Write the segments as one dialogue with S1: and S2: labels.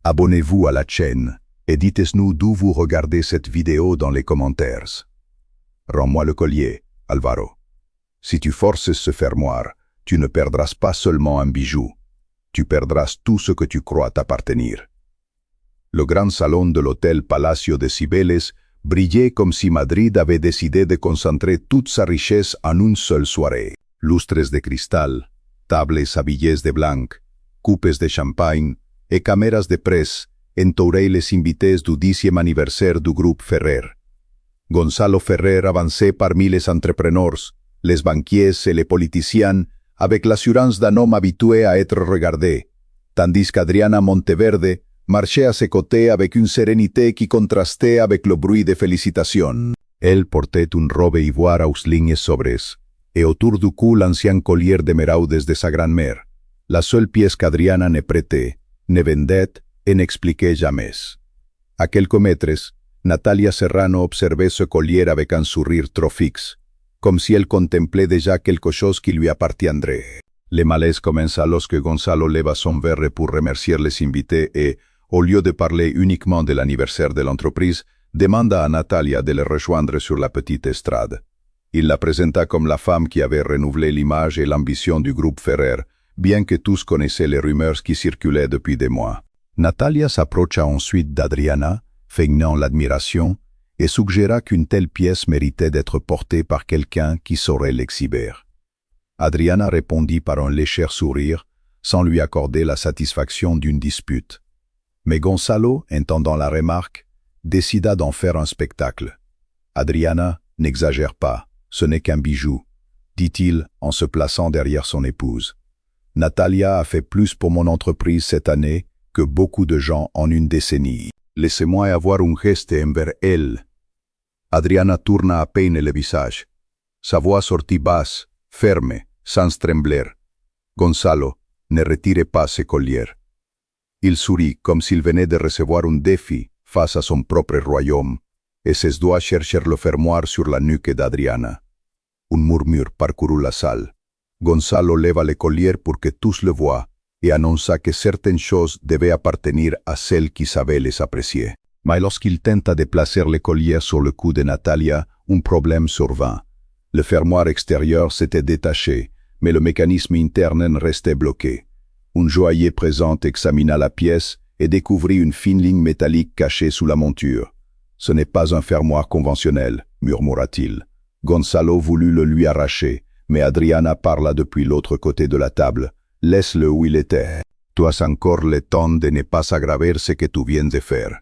S1: Abonnez-vous à la chaîne et dites-nous d'où vous regardez cette vidéo dans les commentaires. Rends-moi le collier, Alvaro. Si tu forces ce fermoir, tu ne perdras pas seulement un bijou, tu perdras tout ce que tu crois t'appartenir. Le grand salon de l'hôtel Palacio de Cibeles brillait comme si Madrid avait décidé de concentrer toute sa richesse en une seule soirée. Lustres de cristal, tables habillées de blanc, coupes de champagne et caméras de presse entouraient les invités du 10e anniversaire du groupe Ferrer. Gonzalo Ferrer avançait parmi les entrepreneurs, les banquiers et les politiciens avec l'assurance d'un homme habitué à être regardé, tandis qu'Adriana Monteverde marchait à ses côtés avec une sérénité qui contrastait avec le bruit de félicitations. Elle portait une robe ivoire aux lignes sobres, et autour du cou l'ancien collier de meraudes de sa grand-mère, la seule pièce qu'Adriana ne prêtait, ne vendait et n'expliquait jamais. À quelques mètres, Natalia Serrano observait ce collier avec un sourire trop fixe, comme si elle contemplait déjà quelque chose qui lui appartiendrait. Le malaise commença lorsque Gonzalo leva son verre pour remercier les invités et, au lieu de parler uniquement de l'anniversaire de l'entreprise, demanda à Natalia de le rejoindre sur la petite estrade. Il la présenta comme la femme qui avait renouvelé l'image et l'ambition du groupe Ferrer, bien que tous connaissaient les rumeurs qui circulaient depuis des mois. Natalia s'approcha ensuite d'Adriana, feignant l'admiration, et suggéra qu'une telle pièce méritait d'être portée par quelqu'un qui saurait l'exhiber. Adriana répondit par un léger sourire, sans lui accorder la satisfaction d'une dispute. Mais Gonzalo, entendant la remarque, décida d'en faire un spectacle. Adriana, n'exagère pas, ce n'est qu'un bijou, dit-il en se plaçant derrière son épouse. Natalia a fait plus pour mon entreprise cette année que beaucoup de gens en une décennie. Laissez-moi avoir un geste envers elle. Adriana tourna à peine le visage. Sa voix sortit basse, ferme, sans trembler. Gonzalo, ne retirez pas ce collier. Il sourit comme s'il venait de recevoir un défi face à son propre royaume, et ses doigts cherchèrent le fermoir sur la nuque d'Adriana. Un murmure parcourut la salle. Gonzalo leva le collier pour que tous le voient, et annonça que certaines choses devaient appartenir à celle qui savait les apprécier. Mais lorsqu'il tenta de placer le collier sur le cou de Natalia, un problème survint. Le fermoir extérieur s'était détaché, mais le mécanisme interne restait bloqué. Un joaillier présent examina la pièce et découvrit une fine ligne métallique cachée sous la monture. « Ce n'est pas un fermoir conventionnel », murmura-t-il. Gonzalo voulut le lui arracher, mais Adriana parla depuis l'autre côté de la table. « Laisse-le où il était. Tu as encore le temps de ne pas aggraver ce que tu viens de faire. »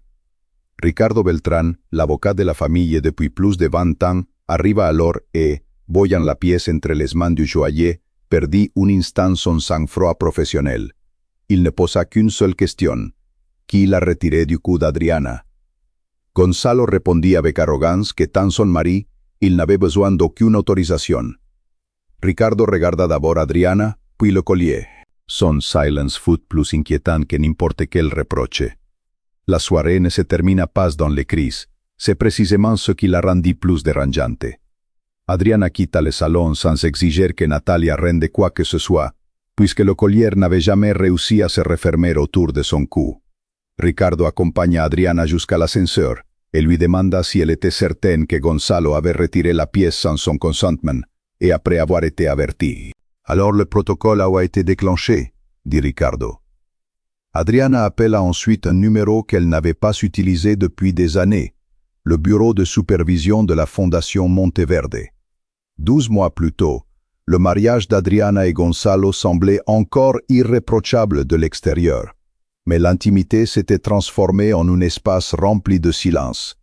S1: Ricardo Beltrán, l'avocat de la famille depuis plus de 20 ans, arriva alors et, voyant la pièce entre les mains du joaillier, perdit un instant son sang-froid professionnel. Il ne posa qu'une seule question. Qui la retirait du cou d'Adriana? Gonzalo répondit avec arrogance que tant son mari, il n'avait besoin d'aucune autorisation. Ricardo regarda d'abord Adriana, puis le collier. Son silence fut plus inquiétant que n'importe quel reproche. La soirée ne se termina pas dans les crises, c'est précisément ce qui la rendit plus dérangeante. Adriana quitta le salon sans exiger que Natalia rende quoi que ce soit, puisque le collier n'avait jamais réussi à se refermer autour de son cou. Ricardo accompagna Adriana jusqu'à l'ascenseur et lui demanda si elle était certaine que Gonzalo avait retiré la pièce sans son consentement et après avoir été averti. Alors le protocole a été déclenché, dit Ricardo. Adriana appela ensuite un numéro qu'elle n'avait pas utilisé depuis des années, le bureau de supervision de la Fondation Monteverde. 12 mois plus tôt, le mariage d'Adriana et Gonzalo semblait encore irréprochable de l'extérieur, mais l'intimité s'était transformée en un espace rempli de silence.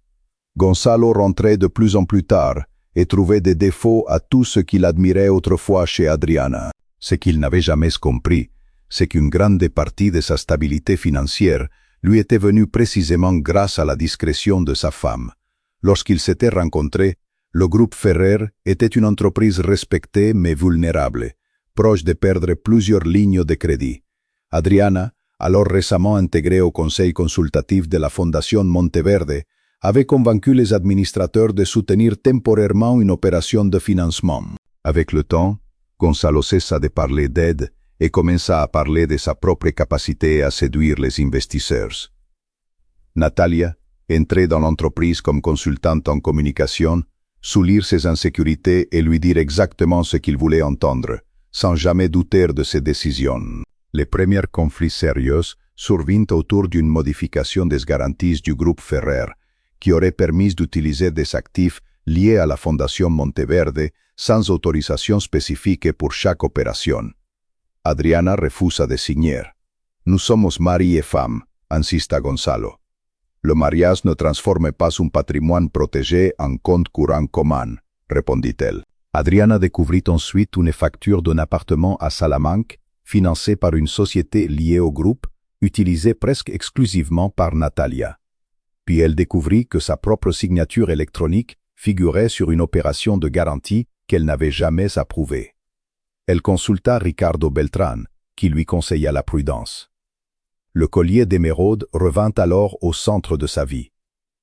S1: Gonzalo rentrait de plus en plus tard et trouvait des défauts à tout ce qu'il admirait autrefois chez Adriana. Ce qu'il n'avait jamais compris, c'est qu'une grande partie de sa stabilité financière lui était venue précisément grâce à la discrétion de sa femme. Lorsqu'ils s'étaient rencontrés, le groupe Ferrer était une entreprise respectée mais vulnérable, proche de perdre plusieurs lignes de crédit. Adriana, alors récemment intégrée au conseil consultatif de la Fondation Monteverde, avait convaincu les administrateurs de soutenir temporairement une opération de financement. Avec le temps, Gonzalo cessa de parler d'aide et commença à parler de sa propre capacité à séduire les investisseurs. Natalia, entrée dans l'entreprise comme consultante en communication, sut lire ses insécurités et lui dire exactement ce qu'il voulait entendre, sans jamais douter de ses décisions. Les premiers conflits sérieux survinrent autour d'une modification des garanties du groupe Ferrer, qui aurait permis d'utiliser des actifs liés à la Fondation Monteverde sans autorisation spécifique pour chaque opération. Adriana refusa de signer. Nous sommes mari et femme, insista Gonzalo. Le mariage ne transforme pas un patrimoine protégé en compte courant commun, répondit-elle. Adriana découvrit ensuite une facture d'un appartement à Salamanque, financé par une société liée au groupe, utilisée presque exclusivement par Natalia. Puis elle découvrit que sa propre signature électronique figurait sur une opération de garantie qu'elle n'avait jamais approuvée. Elle consulta Ricardo Beltrán, qui lui conseilla la prudence. Le collier d'émeraude revint alors au centre de sa vie.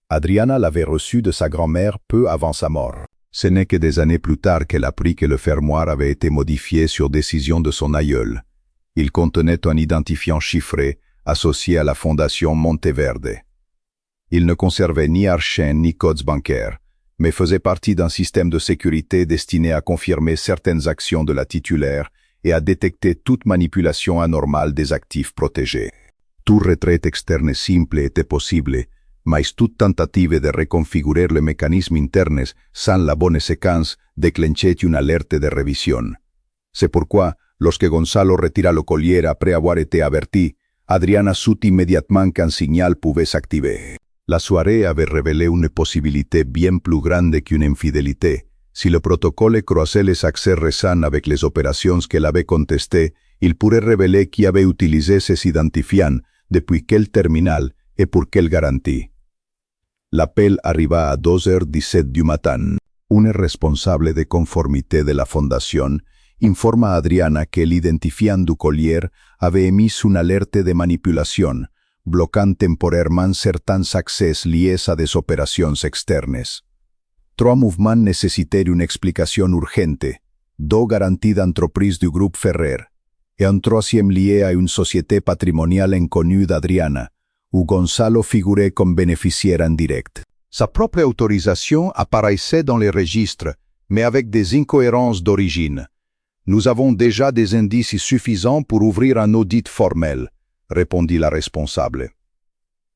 S1: Adriana l'avait reçu de sa grand-mère peu avant sa mort. Ce n'est que des années plus tard qu'elle apprit que le fermoir avait été modifié sur décision de son aïeul. Il contenait un identifiant chiffré associé à la Fondation Monteverde. Il ne conservait ni archins ni codes bancaires, mais faisait partie d'un système de sécurité destiné à confirmer certaines actions de la titulaire et à détecter toute manipulation anormale des actifs protégés. Tout retrait externe simple était possible, mais toute tentative de reconfigurer le mécanisme interne sans la bonne séquence déclenchait une alerte de révision. C'est pourquoi, lorsque Gonzalo retira le collier après avoir été averti, Adriana sut immédiatement qu'un signal pouvait s'activer. La soirée avait révélé une possibilité bien plus grande qu'une infidélité. Si le protocole croisait les accès récents avec les opérations qu'elle avait contestées, il pourrait révéler qui avait utilisé ces identifiants, depuis quel terminal et pour quelle garantie. L'appel arriva à 2h17 du matin. Un responsable de conformité de la Fondation informa a Adriana que l'identifiant du collier avait émis une alerte de manipulation, bloquant temporairement certains accès liés à des opérations externes. Trois mouvements nécessitaient une explication urgente, deux garanties d'entreprise du groupe Ferrer, et un troisième lié à une société patrimoniale inconnue d'Adriana, où Gonzalo figurait comme bénéficiaire indirect. Sa propre autorisation apparaissait dans les registres, mais avec des incohérences d'origine. Nous avons déjà des indices suffisants pour ouvrir un audit formel, répondit la responsable.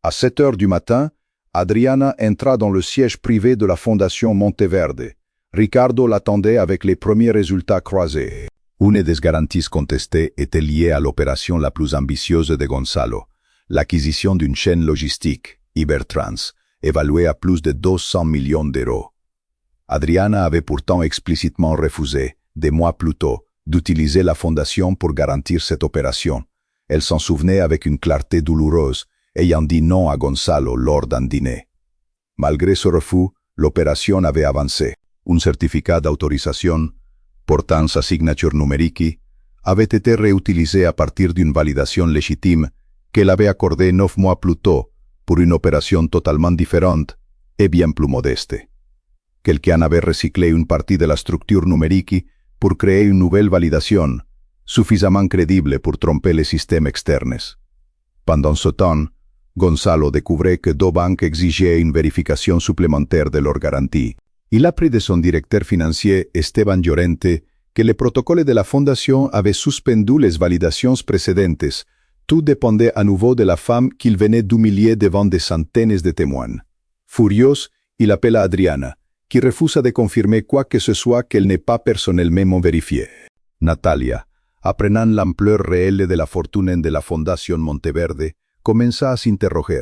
S1: À 7h du matin, Adriana entra dans le siège privé de la Fondation Monteverde. Ricardo l'attendait avec les premiers résultats croisés. Une des garanties contestées était liée à l'opération la plus ambitieuse de Gonzalo, l'acquisition d'une chaîne logistique, Ibertrans, évaluée à plus de 200 millions d'euros. Adriana avait pourtant explicitement refusé, des mois plus tôt, d'utiliser la Fondation pour garantir cette opération. Elle s'en souvenait avec une clarté douloureuse, ayant dit non à Gonzalo lors d'un dîner. Malgré ce refus, l'opération avait avancé. Un certificat d'autorisation, portant sa signature numérique, avait été réutilisé à partir d'une validation légitime qu'elle avait accordée 9 mois plus tôt pour une opération totalement différente et bien plus modeste. Quelqu'un avait recyclé une partie de la structure numérique pour créer une nouvelle validation, suffisamment crédible pour tromper les systèmes externes. Pendant ce temps, Gonzalo découvrait que deux banques exigeaient une vérification supplémentaire de leur garantie. Il apprit de son directeur financier, Esteban Llorente, que le protocole de la Fondation avait suspendu les validations précédentes. Tout dépendait à nouveau de la femme qu'il venait d'humilier devant des centaines de témoins. Furieux, il appela Adriana, qui refusa de confirmer quoi que ce soit qu'elle n'ait pas personnellement vérifié. Natalia, apprenant l'ampleur réelle de la fortune de la Fondation Monteverde, commença à s'interroger.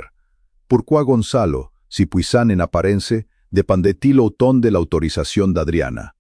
S1: Pourquoi Gonzalo, si puissant en apparence, dépendait-il autant de l'autorisation d'Adriana?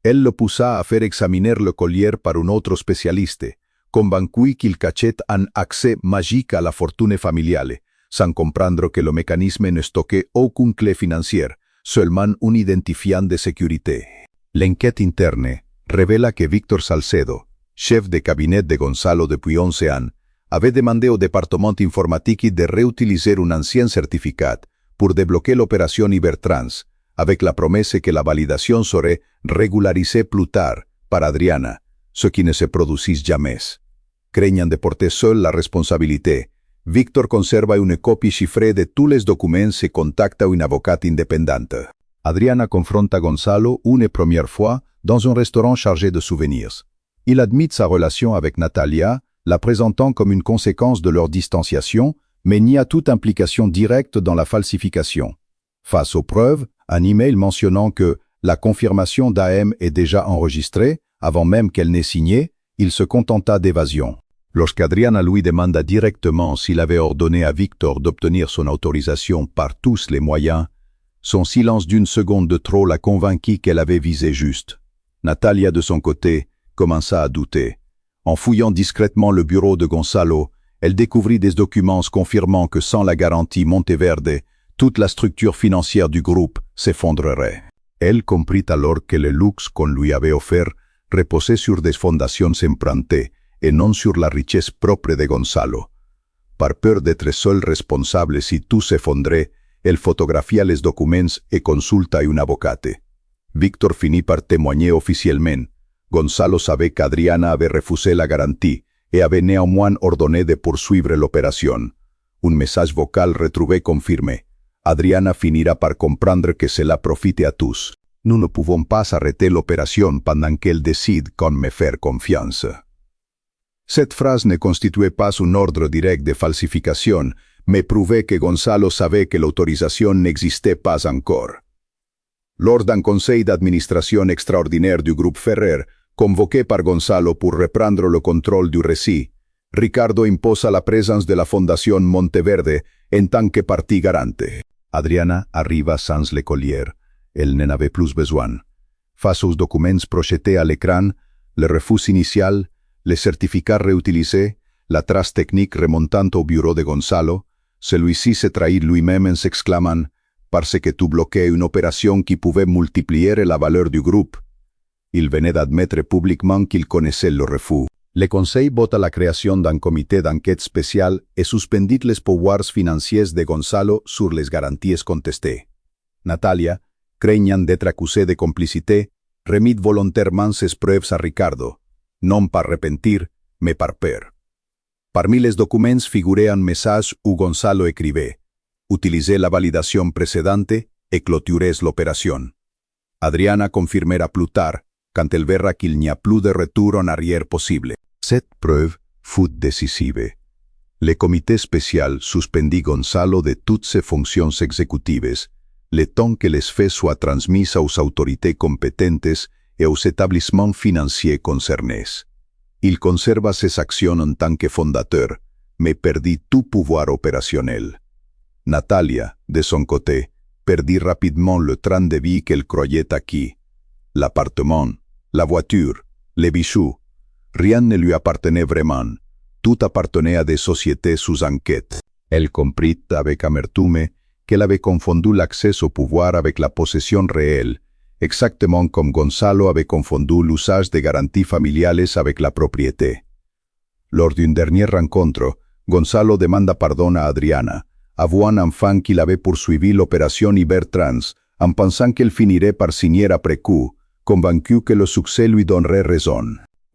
S1: Elle le poussa à faire examiner le collier par un autre spécialiste, convaincu qu'il cachait un accès magique à la fortune familiale, sans comprendre que le mécanisme ne stockait aucune clé financière, seulement un identifiant de sécurité. L'enquête interne révéla que Víctor Salcedo, chef de cabinet de Gonzalo depuis 11 ans, avait demandé au département informatique de réutiliser un ancien certificat pour débloquer l'opération Ibertrans, avec la promesse que la validation serait régularisée plus tard par Adriana, ce qui ne se produisit jamais. craignant de porter seul la responsabilité. Victor conserva une copie chiffrée de tous les documents et contacta une avocate indépendante. Adriana confronta Gonzalo une première fois dans un restaurant chargé de souvenirs. Il admit sa relation avec Natalia, la présentant comme une conséquence de leur distanciation, mais nia toute implication directe dans la falsification. Face aux preuves, un email mentionnant que la confirmation d'AM est déjà enregistrée, avant même qu'elle n'ait signé, il se contenta d'évasion. Lorsqu'Adriana lui demanda directement s'il avait ordonné à Victor d'obtenir son autorisation par tous les moyens, son silence d'une seconde de trop la convainquit qu'elle avait visé juste. Natalia, de son côté, commença à douter. En fouillant discrètement le bureau de Gonzalo, elle découvrit des documents confirmant que sans la garantie Monteverde, toute la structure financière du groupe s'effondrerait. Elle comprit alors que le luxe qu'on lui avait offert reposait sur des fondations empruntées et non sur la richesse propre de Gonzalo. Par peur d'être seul responsable si tout s'effondrait, elle photographia les documents et consulta une avocate. Victor finit par témoigner officiellement. Gonzalo savait qu'Adriana avait refusé la garantie et avait néanmoins ordonné de poursuivre l'opération. Un message vocal retrouvé confirmé. Adriana finira par comprendre que cela profite à tous. Nous ne pouvons pas arrêter l'opération pendant qu'elle décide qu'on me faire confiance. Cette phrase ne constituait pas un ordre direct de falsification, mais prouvait que Gonzalo savait que l'autorisation n'existait pas encore. Lors d'un conseil d'administration extraordinaire du groupe Ferrer, convoqué par Gonzalo pour reprendre le contrôle du récit, Ricardo imposa la présence de la Fondation Monteverde en tant que partie garante. Adriana arriva sans le collier. Elle n'en avait plus besoin. Face aux documents projetés à l'écran, le refus initial, les certificats réutilisés, la trace technique remontant au bureau de Gonzalo, celui-ci se trahit lui-même en s'exclamant « parce que tu bloquais une opération qui pouvait multiplier la valeur du groupe ». Il venait d'admettre publiquement qu'il connaissait le refus. Le Conseil vota la création d'un comité d'enquête spécial et suspendit les pouvoirs financiers de Gonzalo sur les garanties contestées. Natalia, craignant d'être accusée de complicité, remit volontairement ses preuves à Ricardo, non par repentir, mais par peur. Parmi les documents figurait un message où Gonzalo écrivait « Utilisez la validation précédente et clôturez l'opération ». Adriana confirmera plus tard, quand elle verra qu'il n'y a plus de retour en arrière possible. Cette preuve fut décisive. Le comité spécial suspendit Gonzalo de toutes ses fonctions exécutives, le temps que les faits soient transmis aux autorités compétentes et aux établissements financiers concernés. Il conserva ses actions en tant que fondateur, mais perdit tout pouvoir opérationnel. Natalia, de son côté, perdit rapidement le train de vie qu'elle croyait acquis. L'appartement, la voiture, les bijoux, rien ne lui appartenait vraiment. Tout appartenait à des sociétés sous enquête. Elle comprit avec amertume qu'elle avait confondu l'accès au pouvoir avec la possession réelle, exactement comme Gonzalo avait confondu l'usage des garanties familiales avec la propriété. Lors d'une dernière rencontre, Gonzalo demanda pardon à Adriana, avouant enfin qu'il avait poursuivi l'opération Ibertrans, en pensant qu'elle finirait par signer après coup, convaincu que le succès lui donnerait raison.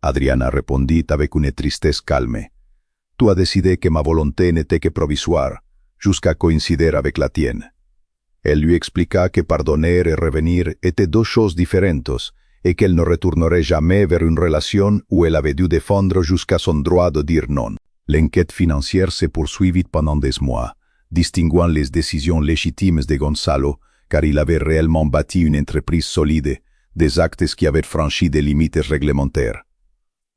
S1: Adriana répondit avec une tristesse calme. « Tu as décidé que ma volonté n'était que provisoire, jusqu'à coïncider avec la tienne. » Elle lui expliqua que pardonner et revenir étaient deux choses différentes et qu'elle ne retournerait jamais vers une relation où elle avait dû défendre jusqu'à son droit de dire non. L'enquête financière se poursuivit pendant des mois, distinguant les décisions légitimes de Gonzalo, car il avait réellement bâti une entreprise solide, des actes qui avaient franchi des limites réglementaires.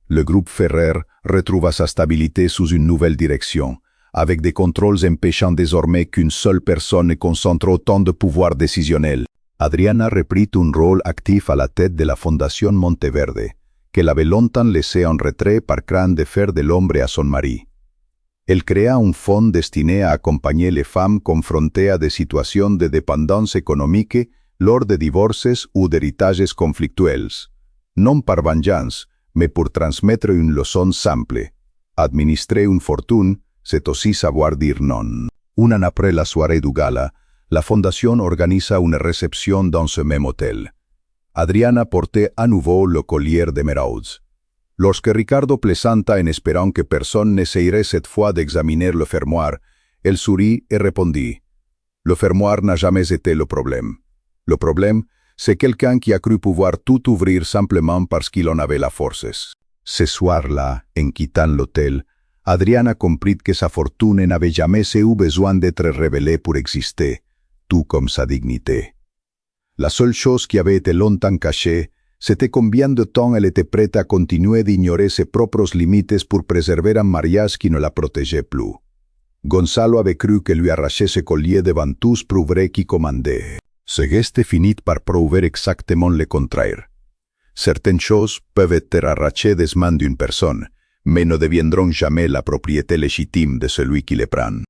S1: Le groupe Ferrer retrouva sa stabilité sous une nouvelle direction, avec des contrôles empêchant désormais qu'une seule personne concentre autant de pouvoir décisionnel. Adriana reprit un rôle actif à la tête de la Fondation Monteverde, qu'elle avait longtemps laissé en retrait par crainte de faire de l'ombre à son mari. Elle créa un fonds destiné à accompagner les femmes confrontées à des situations de dépendance économique lors de divorces ou d'héritages conflictuels, non par vengeance, mais pour transmettre une leçon simple. Administrer une fortune, c'est aussi savoir dire non. Un an après la soirée du gala, la Fondation organisa une réception dans ce même hôtel. Adriana portait à nouveau le collier d'émeraudes. Lorsque Ricardo plaisanta en espérant que personne n'essayerait cette fois d'examiner le fermoir, elle sourit et répondit: Le fermoir n'a jamais été le problème. Le problème, c'est quelqu'un qui a cru pouvoir tout ouvrir simplement parce qu'il en avait la force. Ce soir-là, en quittant l'hôtel, Adriana comprit que sa fortune n'avait jamais eu besoin d'être révélée pour exister, tout comme sa dignité. La seule chose qui avait été longtemps cachée, c'était combien de temps elle était prête à continuer d'ignorer ses propres limites pour préserver un mariage qui ne la protégeait plus. Gonzalo avait cru que lui arracher ce collier de ventouses prouverait qui commandait. Ce geste finit par prouver exactement le contraire. Certaines choses peuvent être arrachées des mains d'une personne, mais ne deviendront jamais la propriété légitime de celui qui les prend.